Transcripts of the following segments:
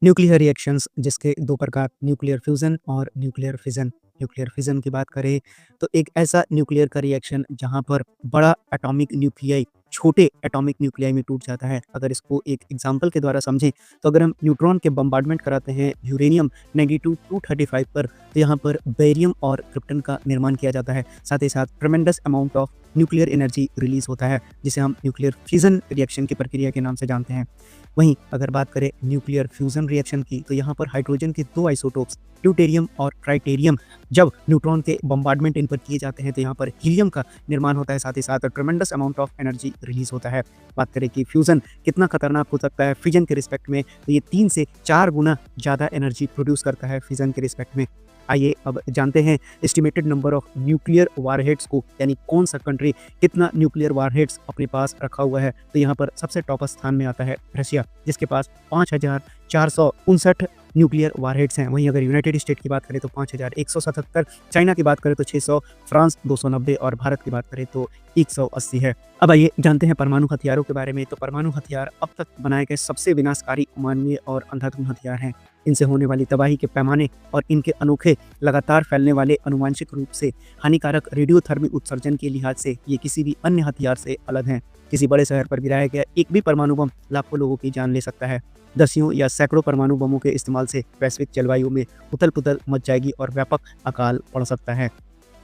Nuclear reactions जिसके 2 प्रकार nuclear fusion और न्यूक्लियर फिज़न। न्यूक्लियर फिज़न की बात करें तो एक ऐसा न्यूक्लियर का रिएक्शन जहाँ पर बड़ा एटॉमिक न्यूक्लियाई छोटे एटॉमिक न्यूक्लियाई में टूट जाता है। अगर इसको एक एग्ज़ाम्पल के द्वारा समझें तो अगर हम न्यूट्रॉन के बम्बार्डमेंट कराते हैं यूरेनियम -235 पर तो यहाँ पर बेरियम और क्रिप्टन का निर्माण किया जाता है। साथ ही साथ ट्रेमेंडस amount of nuclear energy release होता है जिसे हम न्यूक्लियर फिज़न रिएक्शन की प्रक्रिया के नाम से जानते हैं। वहीं अगर बात करें न्यूक्लियर फ्यूज़न रिएक्शन की तो यहाँ पर हाइड्रोजन के 2 आइसोटोप्स ड्यूटेरियम और ट्राइटेरियम जब न्यूट्रॉन के बम्बार्डमेंट इन पर किए जाते हैं तो यहाँ पर हीलियम का निर्माण होता है। साथ ही साथ ट्रेमेंडस अमाउंट ऑफ एनर्जी रिलीज़ होता है। बात करें कि फ्यूज़न कितना खतरनाक हो सकता है फिजन के रिस्पेक्ट में तो ये 3 से 4 गुना ज़्यादा एनर्जी प्रोड्यूस करता है फिजन के रिस्पेक्ट में। आइए अब जानते हैं estimated number of nuclear warheads को, यानी कौन सा कंट्री कितना न्यूक्लियर वारहेड्स अपने पास रखा हुआ है। तो यहाँ पर सबसे टॉप स्थान में आता है रशिया जिसके पास 5459 न्यूक्लियर वारहेड्स हैं। वहीं अगर यूनाइटेड स्टेट की बात करें तो 5177, चाइना की बात करें तो 600, फ्रांस 290 और भारत की बात करें तो 180 है। अब आइए जानते हैं परमाणु हथियारों के बारे में। तो परमाणु हथियार अब तक बनाए गए सबसे विनाशकारी अमानवीय और अंधाधुंध हथियार हैं। इनसे होने वाली तबाही के पैमाने और इनके अनोखे लगातार फैलने वाले अनुवांशिक रूप से हानिकारक रेडियोथर्मी उत्सर्जन के लिहाज से ये किसी भी अन्य हथियार से अलग हैं। किसी बड़े शहर पर गिराया गया एक भी परमाणु बम लाखों लोगों की जान ले सकता है। दसियों या सैकड़ों परमाणु बमों के इस्तेमाल से वैश्विक जलवायु में उथल-पुथल मच जाएगी और व्यापक अकाल पड़ सकता है।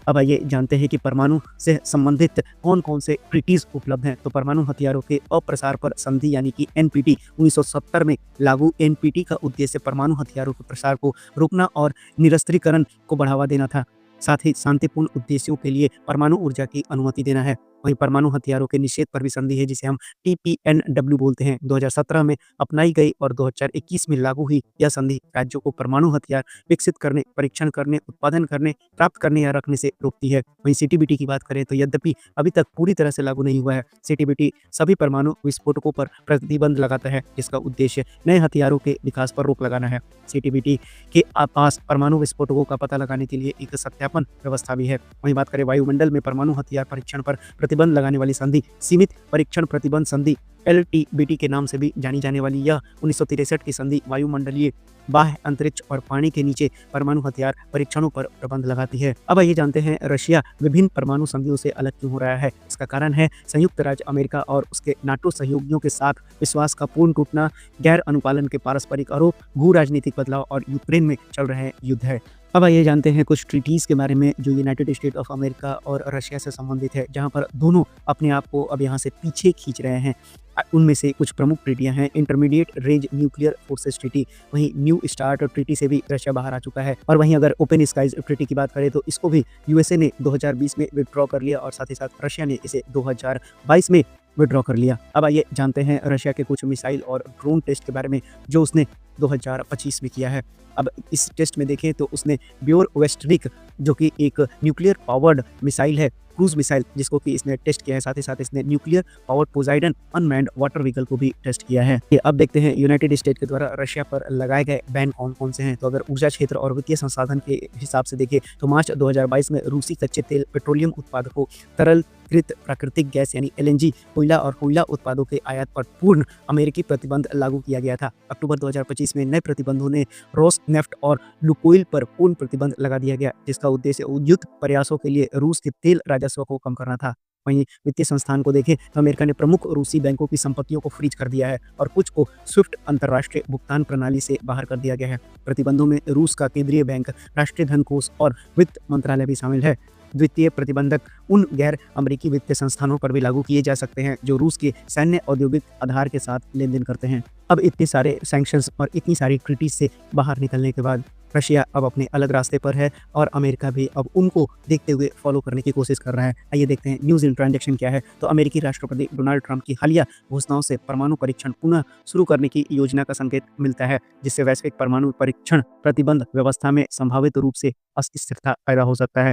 अब आइए जानते हैं कि परमाणु से संबंधित कौन-कौन से ट्रीटीज़ उपलब्ध हैं। तो परमाणु हथियारों के अप्रसार पर संधि यानी कि एनपीटी 1970 में लागू एनपीटी का उद्देश्य परमाणु हथियारों के प्रसार को रोकना और निरस्त्रीकरण को बढ़ावा देना था। साथ ही शांतिपूर्ण उद्देश्यों के लिए परमाणु ऊर्जा की अनुमति देना है। वहीं परमाणु हथियारों के निषेध पर भी संधि है जिसे हम टीपीएनडब्ल्यू बोलते हैं। 2017 में अपनाई गई और 2021 में लागू हुई यह संधि राज्यों को परमाणु हथियार विकसित करने, परीक्षण करने, उत्पादन करने, प्राप्त करने या रखने से रोकती है। वहीं सीटीबीटी की बात करें तो यद्यपि अभी तक पूरी तरह से लागू नहीं हुआ है, सीटीबीटी सभी परमाणु विस्फोटकों पर प्रतिबंध लगाता है जिसका उद्देश्य नए हथियारों के विकास पर रोक लगाना है। सीटीबीटी के पास परमाणु विस्फोटकों का पता लगाने के लिए एक सत्यापन व्यवस्था भी है। वहीं बात करें वायुमंडल में परमाणु हथियार परीक्षण पर प्रतिबंध लगाने वाली संधि सीमित परीक्षण प्रतिबंध संधि एलटीबीटी के नाम से भी जानी जाने वाली यह 1963 की संधि वायुमंडलीय, बाह्य अंतरिक्ष और पानी के नीचे परमाणु हथियार परीक्षणों पर प्रतिबंध लगाती है। अब आइए जानते हैं रशिया विभिन्न परमाणु संधियों से अलग क्यों हो रहा है। इसका कारण है संयुक्त राज्य अमेरिका और उसके नाटो सहयोगियों के साथ विश्वास का पूर्ण टूटना, गैर अनुपालन के पारस्परिक आरोप, भू राजनीतिक बदलाव और यूक्रेन में चल रहे युद्ध है। अब आइए जानते हैं कुछ ट्रीटीज़ के बारे में जो यूनाइटेड स्टेट ऑफ अमेरिका और रशिया से संबंधित है, जहां पर दोनों अपने आप को अब यहां से पीछे खींच रहे हैं। उनमें से कुछ प्रमुख ट्रीटियां हैं intermediate range nuclear forces treaty, वहीं न्यू स्टार्ट ट्रीटी से भी रशिया बाहर आ चुका है। और वहीं अगर ओपन स्काइज ट्रीटी की बात करें तो इसको भी यूएसए ने 2020 में विथड्रॉ कर लिया और साथ ही साथ रशिया ने इसे 2022 में विथड्रॉ कर लिया। अब आइए जानते हैं रशिया के कुछ मिसाइल और ड्रोन टेस्ट के बारे में जो उसने 2025 में किया है। अब इस टेस्ट में देखें तो उसने ब्योर वेस्टरिक जो कि एक न्यूक्लियर पावर्ड मिसाइल है, क्रूज मिसाइल, जिसको कि इसने टेस्ट किया है। साथ ही साथ इसने nuclear powered Poseidon unmanned water vehicle को भी टेस्ट किया है। अब देखते हैं यूनाइटेड स्टेट के द्वारा रशिया पर लगाए गए बैन कौन-कौन से हैं। तो अगर ऊर्जा क्षेत्र और वित्तीय संसाधन के हिसाब से देखें तो मार्च 2022 में रूसी कच्चे तेल, पेट्रोलियम उत्पादों, तरलीकृत प्राकृतिक गैस यानी एलएनजी, कोयला और कोयला उत्पादों के आयात पर पूर्ण अमेरिकी प्रतिबंध लागू किया गया था। अक्टूबर 2025 में नए प्रतिबंधों ने रोसनेफ्ट और लुकोइल पर पूर्ण प्रतिबंध लगा दिया गया जिसका उद्देश्य युद्ध प्रयासों के लिए रूस के तेल राजस्व को कम करना था। वहीं वित्तीय संस्थान को देखें तो अमेरिका ने प्रमुख रूसी बैंकों की संपत्तियों को फ्रीज कर दिया है और कुछ को स्विफ्ट अंतर्राष्ट्रीय भुगतान प्रणाली से बाहर कर दिया गया है। प्रतिबंधों में रूस का केंद्रीय बैंक, राष्ट्रीय धन कोष और वित्त मंत्रालय भी शामिल है। द्वितीय प्रतिबंधक उन गैर अमेरिकी वित्तीय संस्थानों पर भी लागू किए जा सकते हैं जो रूस के सैन्य औद्योगिक आधार के साथ लेन देन करते हैं। अब इतने सारे सैंक्शंस और इतनी सारी ट्रीटीज से बाहर निकलने के बाद रशिया अब अपने अलग रास्ते पर है और अमेरिका भी अब उनको देखते हुए फॉलो करने की कोशिश कर रहा है। आइए देखते हैं न्यूज़ इन ट्रांजैक्शन क्या है। तो अमेरिकी राष्ट्रपति डोनाल्ड ट्रंप की हालिया घोषणाओं से परमाणु परीक्षण पुनः शुरू करने की योजना का संकेत मिलता है जिससे वैश्विक परमाणु परीक्षण प्रतिबंध व्यवस्था में संभावित रूप से अस्थिरता पैदा हो सकता है।